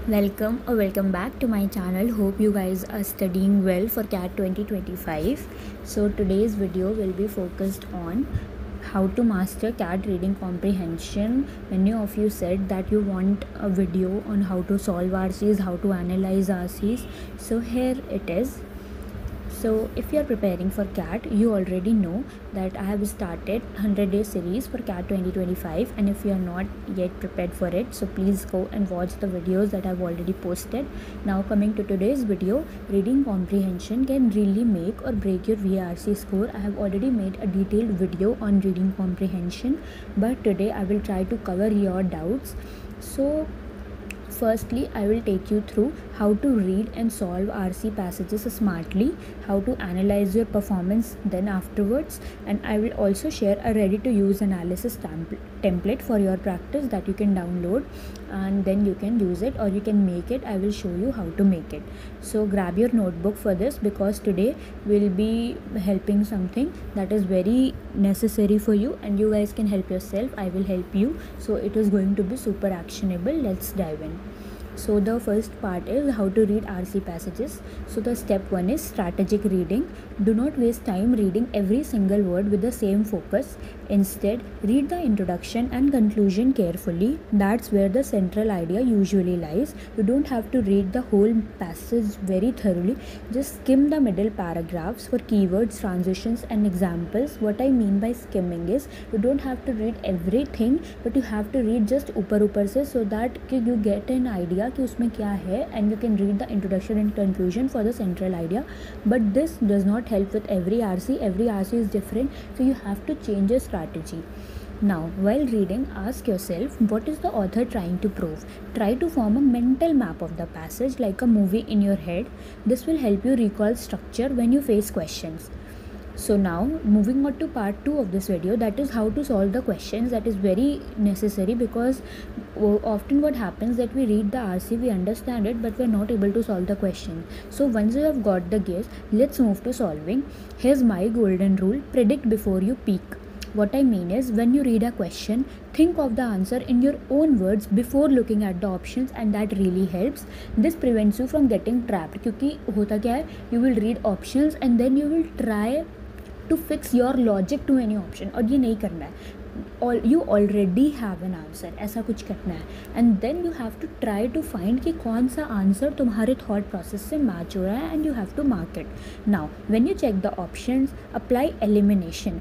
Welcome back to my channel. Hope you guys are studying well for CAT 2025. So today's video will be focused on how to master CAT reading comprehension. Many of you said that you want a video on how to solve RCs, how to analyze RCs. So here it is. So if you are preparing for CAT, you already know that I have started 100-day series for CAT 2025, and if you are not yet prepared for it, so please go and watch the videos that I've already posted. Now coming to today's video, reading comprehension can really make or break your VRC score. I have already made a detailed video on reading comprehension, but today I will try to cover your doubts. So firstly, I will take you through how to read and solve RC passages smartly, how to analyze your performance then afterwards, and I will also share a ready-to-use analysis template for your practice that you can download and then you can use it or you can make it. I will show you how to make it. So grab your notebook for this, because today we'll be helping something that is very necessary for you and you guys can help yourself. I will help you. So it is going to be super actionable. Let's dive in. So the first part is how to read RC passages. So the step 1 is strategic reading. Do not waste time reading every single word with the same focus. Instead, read the introduction and conclusion carefully. That's where the central idea usually lies. You don't have to read the whole passage very thoroughly. Just skim the middle paragraphs for keywords, transitions and examples. What I mean by skimming is you don't have to read everything, but you have to read just ऊपर से, so that you get an idea कि उसमें क्या है, and you can read the introduction and conclusion for the central idea. But this does not help with every RC. Every RC is different, so you have to change your strategy. Now, while reading, ask yourself, what is the author trying to prove? Try to form a mental map of the passage like a movie in your head. This will help you recall structure when you face questions. So now moving on to part 2 of this video, that is how to solve the questions. That is very necessary, because often what happens that we read the RC, we understand it, but we are not able to solve the question. So once you have got the gist, let's move to solving. Here's my golden rule: predict before you peek. What I mean is, when you read a question, think of the answer in your own words before looking at the options, and that really helps. This prevents you from getting trapped, क्योंकि होता क्या है, you will read options and then you will try to fix your logic to any option, और ये नहीं करना है. You already have an answer, ऐसा कुछ करना है, and then you have to try to find कि कौन सा आंसर तुम्हारे thought process से match हो रहा है, and you have to mark it. Now when you check the options, apply elimination.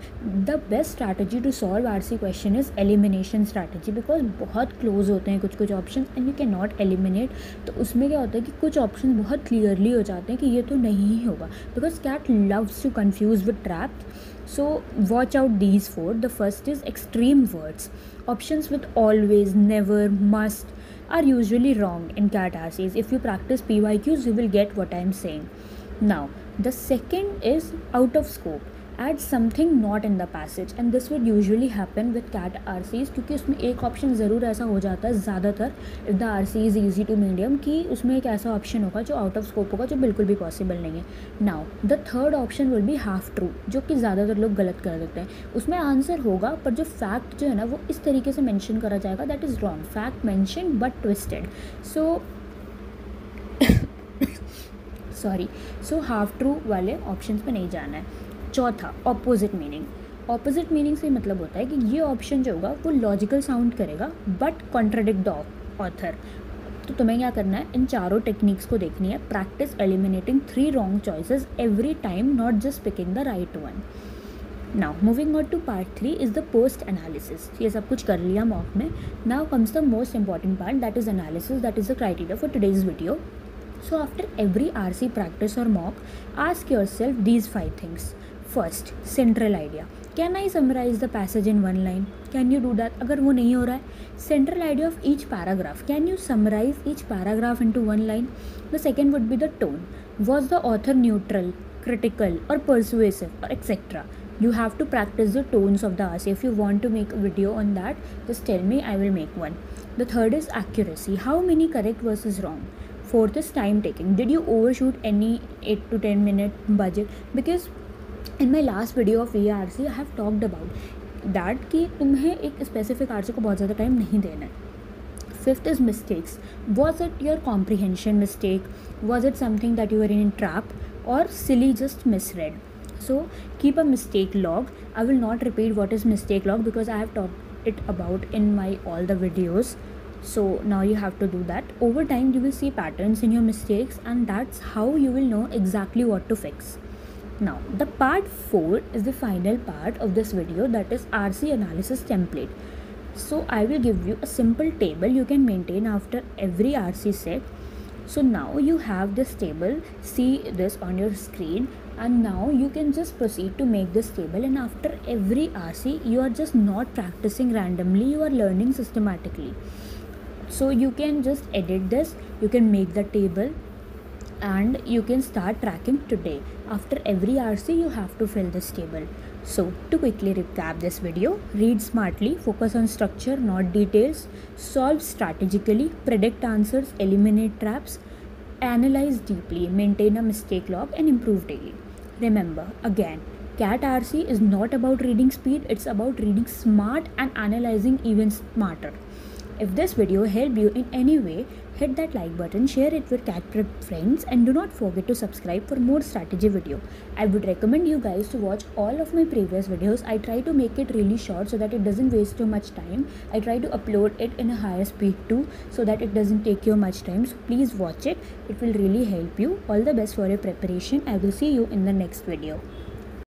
The best strategy to solve RC question is elimination strategy, because बहुत close होते हैं कुछ options and you cannot eliminate. तो उसमें क्या होता है कि कुछ options बहुत clearly हो जाते हैं कि ये तो नहीं होगा, because cat loves to confuse with traps. So watch out these 4. The first is extreme words. Options with always, never, must are usually wrong in CAT RCs. If you practice PYQs, you will get what I am saying. Now, the second is out of scope. Add something not in the passage, and this would usually happen with CAT RCs, क्योंकि उसमें एक option ज़रूर ऐसा हो जाता है ज़्यादातर, if the RC is easy to medium, कि उसमें एक ऐसा ऑप्शन होगा जो आउट ऑफ स्कोप होगा, जो बिल्कुल भी पॉसिबल नहीं है. Now the third option will be half true, जो कि ज़्यादातर लोग गलत कर देते हैं. उसमें आंसर होगा, पर जो फैक्ट जो है ना वो इस तरीके से मेंशन करा जाएगा, that is wrong. Fact mention but twisted. So half true वाले ऑप्शन पे नहीं जाना है. चौथा, ऑपोजिट मीनिंग. ऑपोजिट मीनिंग से मतलब होता है कि ये ऑप्शन जो होगा वो लॉजिकल साउंड करेगा बट कॉन्ट्राडिक्ट द ऑथर. तो तुम्हें क्या करना है, इन चारों टेक्निक्स को देखनी है. Practice eliminating 3 wrong choices every time, not just picking the right one. Now moving on to part 3 is the post analysis. ये सब कुछ कर लिया मॉक में. Now comes the most important part, that is analysis. That is the criteria for today's video. So after every RC practice or mock, ask yourself these 5 things. First, central idea. Can I summarize the passage in one line? Can you do that? अगर वो नहीं हो रहा है, central idea of each paragraph. Can you summarize each paragraph into one line? The second would be the tone. Was the author neutral, critical or persuasive, or etc.? You have to practice the tones of the RC. If you want to make a video on that, just tell me, I will make one. The third is accuracy. How many correct versus wrong? Fourth is time taking. Did you overshoot any 8 to 10 minute budget? Because in my last video of VRC, I have talked about that कि तुम्हें एक specific RC को बहुत ज़्यादा time नहीं देना है. Fifth is mistakes. Was it your comprehension mistake? Was it something that you were in trap, or silly just misread? So keep a mistake log. I will not repeat what is mistake log because I have talked it about in my all the videos. So now you have to do that. Over time you will see patterns in your mistakes, and that's how you will know exactly what to fix. Now the part 4 is the final part of this video, that is RC analysis template. So I will give you a simple table you can maintain after every RC set. So now you have this table, see this on your screen, and now you can just proceed to make this table, and after every RC you are just not practicing randomly, you are learning systematically. So you can just edit this, you can make the table, and you can start tracking today. After every RC you have to fill this table. So to quickly recap this video: read smartly, focus on structure not details, solve strategically, predict answers, eliminate traps, analyze deeply, maintain a mistake log, and improve daily. Remember again, CAT RC is not about reading speed, it's about reading smart and analyzing even smarter. If this video helped you in any way, hit that like button, share it with CAT Prep friends, and do not forget to subscribe for more strategy video. I would recommend you guys to watch all of my previous videos. I try to make it really short so that it doesn't waste too much time. I try to upload it in a higher speed too so that it doesn't take you much time. So please watch it. It will really help you. All the best for your preparation. I will see you in the next video.